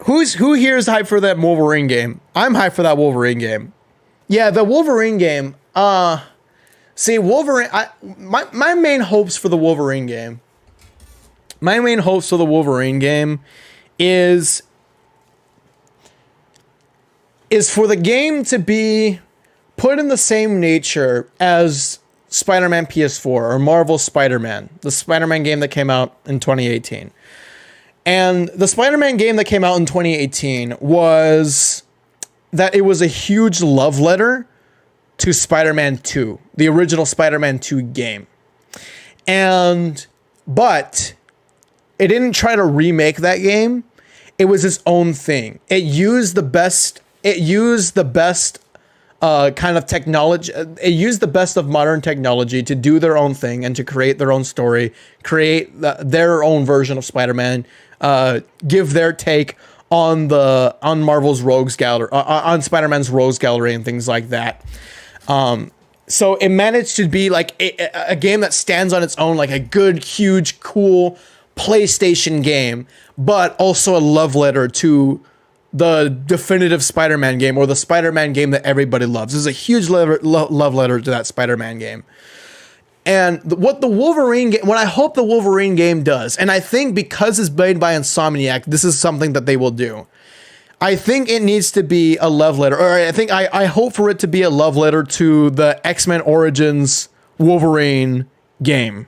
Who here is hyped for that Wolverine game? I'm hyped for that Wolverine game. Yeah, the Wolverine game. See, Wolverine. My main hopes for the Wolverine game. My main hopes for the Wolverine game is for the game to be put in the same nature as Spider-Man PS4 or Marvel Spider-Man, the Spider-Man game that came out in 2018. And the Spider-Man game that came out in 2018 was that it was a huge love letter to Spider-Man 2, the original Spider-Man 2 game. But it didn't try to remake that game. It was its own thing. It used the best kind of technology. It used the best of modern technology to do their own thing and to create their own story, create their own version of Spider-Man, give their take on Marvel's Rogues Gallery, on Spider-Man's Rogues Gallery and things like that. So it managed to be like a game that stands on its own, like a good, huge, cool PlayStation game, but also a love letter to the definitive Spider-Man game, or the Spider-Man game that everybody loves. There's a huge love letter to that Spider-Man game. And what I hope the Wolverine game does, and I think because it's made by Insomniac, this is something that they will do. I think it needs to be a love letter, or I hope for it to be a love letter to the X-Men Origins Wolverine game,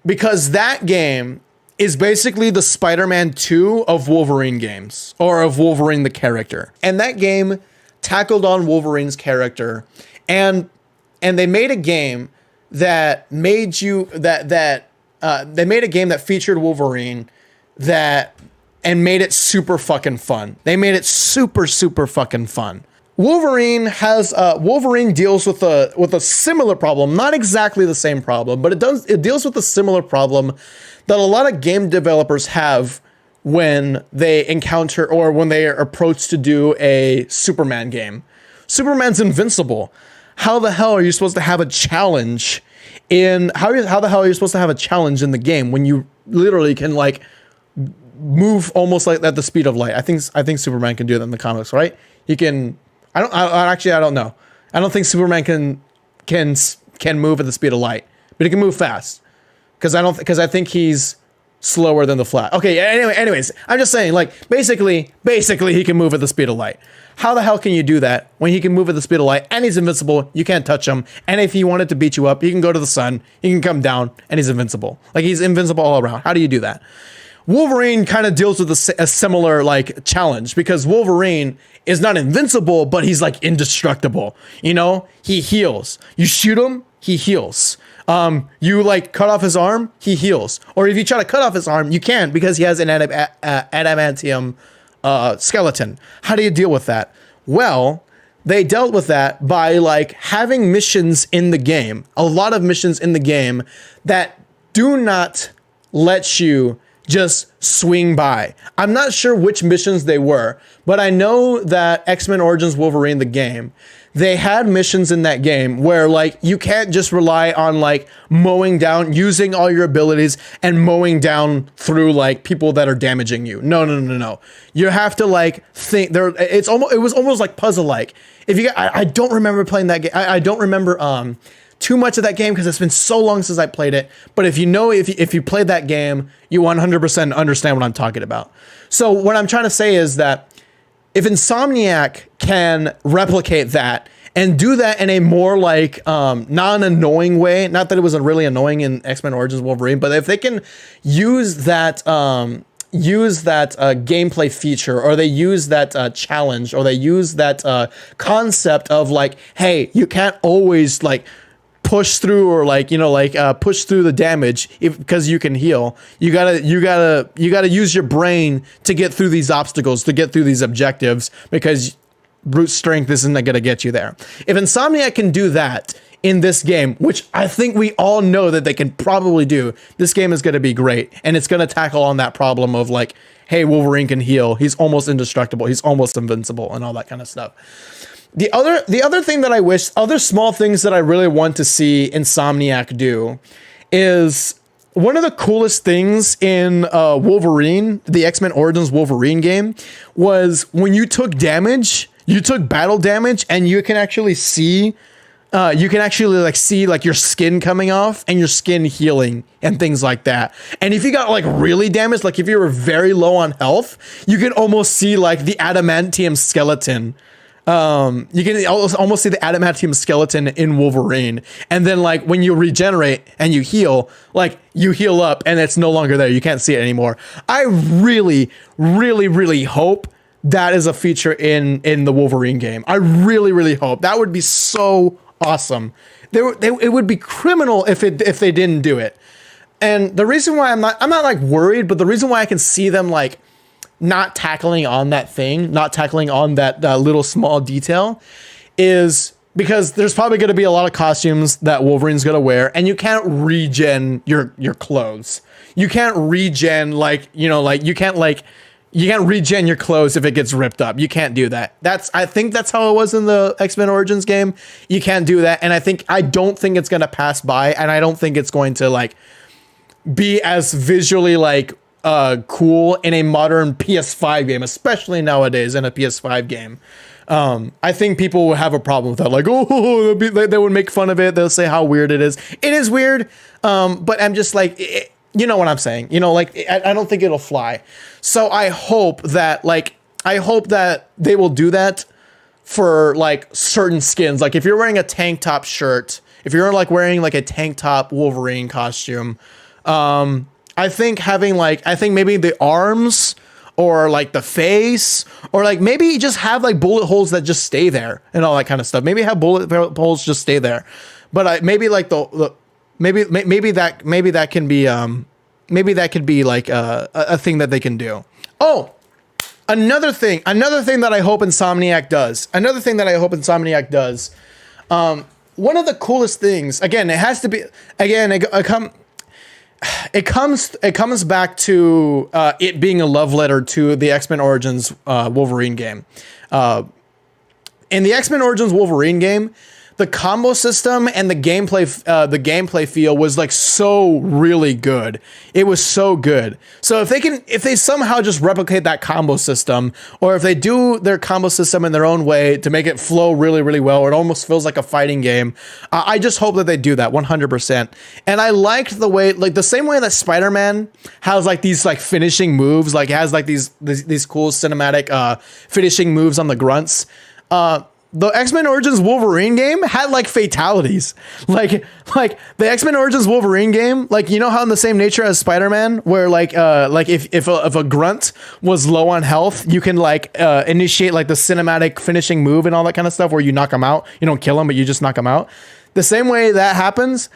because that game is basically the Spider-Man 2 of Wolverine games, or of Wolverine the character. And that game tackled on Wolverine's character, and they made a game that made you they made a game that featured Wolverine and made it super fucking fun. They made it super fucking fun. Wolverine deals with a similar problem, not exactly the same problem, but it deals with a similar problem that a lot of game developers have when they encounter, or when they are approached to do a Superman game. Superman's invincible. How the hell are you supposed to have a challenge how the hell are you supposed to have a challenge in the game when you literally can like move almost like at the speed of light? I think Superman can do that in the comics, right? He can. I don't know. I don't think Superman can move at the speed of light, but he can move fast. Because I think he's slower than the Flash. Okay, anyways, I'm just saying, like, basically he can move at the speed of light. How the hell can you do that when he can move at the speed of light and he's invincible? You can't touch him. And if he wanted to beat you up, he can go to the sun, he can come down, and he's invincible. Like, he's invincible all around. How do you do that? Wolverine kind of deals with a similar like challenge, because Wolverine is not invincible, but he's like indestructible. You know, he heals. You shoot him, he heals. You like cut off his arm, he heals. Or if you try to cut off his arm, you can't, because he has an adamantium skeleton. How do you deal with that? Well, they dealt with that by like having missions in the game, a lot of missions in the game that do not let you just swing by. I'm not sure which missions they were, but I know that X-Men Origins Wolverine, the game, they had missions in that game where like you can't just rely on like mowing down, using all your abilities and mowing down through like people that are damaging you. No. You have to like think there. It was almost like puzzle like. If you, I don't remember playing that game. I don't remember too much of that game because it's been so long since I played it. But if you played that game, you 100% understand what I'm talking about. So what I'm trying to say is that if Insomniac can replicate that and do that in a more like non-annoying way, not that it was really annoying in X-Men Origins Wolverine, but if they can use that gameplay feature, or they use that challenge, or they use that concept of like, hey, you can't always like push through, or like, you know, like push through the damage because you can heal. You gotta use your brain to get through these obstacles, to get through these objectives, because brute strength isn't gonna get you there. If Insomniac can do that in this game, which I think we all know that they can probably do, this game is gonna be great, and it's gonna tackle on that problem of like, hey, Wolverine can heal, he's almost indestructible, he's almost invincible, and all that kind of stuff. The other thing that I wish, other small things that I really want to see Insomniac do is one of the coolest things in Wolverine, the X-Men Origins Wolverine game, was when you took damage, you took battle damage, and you can actually see, see like your skin coming off and your skin healing and things like that. And if you got like really damaged, like if you were very low on health, you can almost see like the adamantium skeleton. You can almost see the adamantium skeleton in Wolverine. And then like when you regenerate and you heal, like you heal up and it's no longer there. You can't see it anymore. I really, really, really hope that is a feature in the Wolverine game. I really, really hope. That would be so awesome. It would be criminal if they didn't do it. And the reason why I'm not like worried, but the reason why I can see them like not tackling on that thing, not tackling on that little small detail, is because there's probably going to be a lot of costumes that Wolverine's going to wear, and you can't regen your clothes. You can't regen like you can't regen your clothes if it gets ripped up. You can't do that. I think that's how it was in the X-Men Origins game. You can't do that, and I don't think it's going to pass by, and I don't think it's going to like be as visually like cool in a modern PS5 game, especially nowadays in a PS5 game. I think people will have a problem with that. Like, oh, they would make fun of it. They'll say how weird it is. It is weird. But I'm just like, you know what I'm saying? Like I don't think it'll fly. So I hope that they will do that for like certain skins. Like if you're wearing a tank top shirt, if you're like wearing like a tank top Wolverine costume, I think maybe the arms or like the face, or like maybe just have like bullet holes that just stay there and all that kind of stuff. Maybe have bullet holes just stay there. But maybe like maybe that can be like a thing that they can do. Oh, another thing that I hope Insomniac does. One of the coolest things, again, it comes back to it being a love letter to the X-Men Origins Wolverine game. In the X-Men Origins Wolverine game, the combo system and the gameplay feel was like so really good. It was so good. So if they somehow just replicate that combo system, or if they do their combo system in their own way to make it flow really, really well, it almost feels like a fighting game. I just hope that they do that 100%. And I liked the way, like the same way that Spider-Man has like these like finishing moves, like it has like these cool cinematic finishing moves on the grunts. The X-Men Origins Wolverine game had like fatalities, like the X-Men Origins Wolverine game, like, you know how in the same nature as Spider-Man, where like if a grunt was low on health, you can like initiate like the cinematic finishing move and all that kind of stuff, where you knock them out. You don't kill them, but you just knock them out. The same way that happens.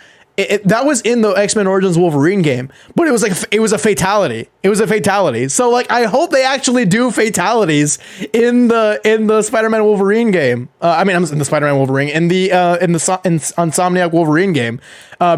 That was in the X-Men Origins Wolverine game, but it was a fatality. It was a fatality. So like, I hope they actually do fatalities in the Spider-Man Wolverine game. I'm in the Spider-Man Wolverine, in the Insomniac Wolverine game,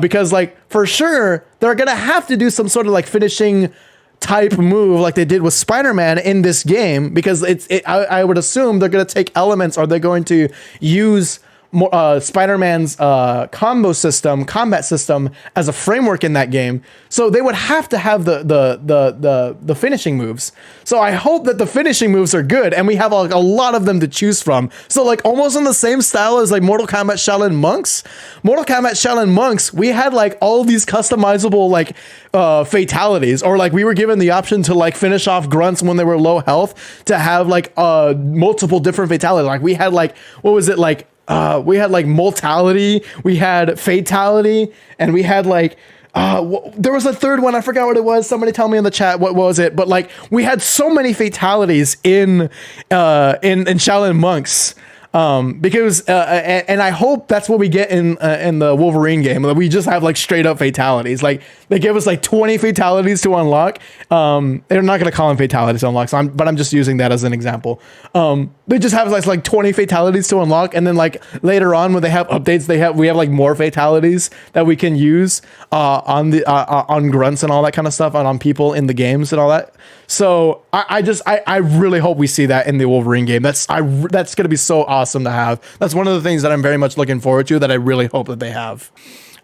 because like for sure they're gonna have to do some sort of like finishing type move like they did with Spider-Man in this game, because I would assume they're gonna take elements, or they're going to use Spider-Man's combat system as a framework in that game. So they would have to have the finishing moves. So I hope that the finishing moves are good, and we have like a lot of them to choose from. So like almost in the same style as like Mortal Kombat Shaolin Monks, we had like all these customizable like fatalities, or like we were given the option to like finish off grunts when they were low health, to have like multiple different fatalities. Like we had like, what was it, like we had like mortality, we had fatality, and we had like there was a third one. I forgot what it was. Somebody tell me in the chat what was it. But like we had so many fatalities in Shaolin Monks. Because and I hope that's what we get in the Wolverine game. That we just have like straight up fatalities. Like they give us like 20 fatalities to unlock. They're not gonna call them fatalities to unlock. So I'm just using that as an example. They just have like 20 fatalities to unlock, and then like later on when they have updates, we have like more fatalities that we can use on grunts and all that kind of stuff, and on people in the games and all that. So I really hope we see that in the Wolverine game. That's gonna be so awesome to have. That's one of the things that I'm very much looking forward to, that I really hope that they have.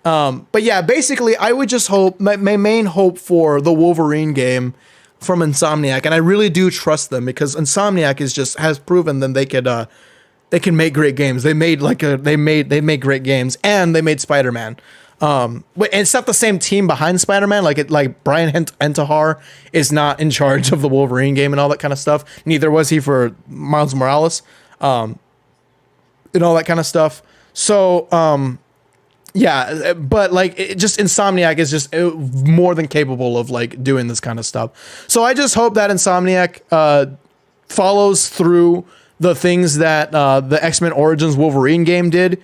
But yeah, basically, I would just hope my main hope for the Wolverine game from Insomniac, and I really do trust them because Insomniac has proven that they can make great games. They made great games, and they made Spider-Man. But it's not the same team behind Spider-Man. Like Brian Entahar is not in charge of the Wolverine game and all that kind of stuff. Neither was he for Miles Morales, and all that kind of stuff. So, yeah, but like just Insomniac is just more than capable of like doing this kind of stuff. So I just hope that Insomniac follows through the things that the X-Men Origins Wolverine game did,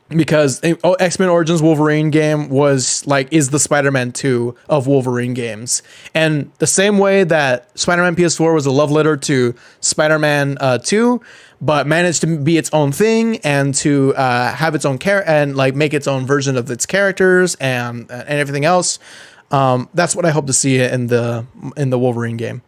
because X-Men Origins Wolverine game is the Spider-Man 2 of Wolverine games, and the same way that Spider-Man PS4 was a love letter to Spider-Man 2. But managed to be its own thing and to have its own and like make its own version of its characters and everything else. That's what I hope to see in the Wolverine game.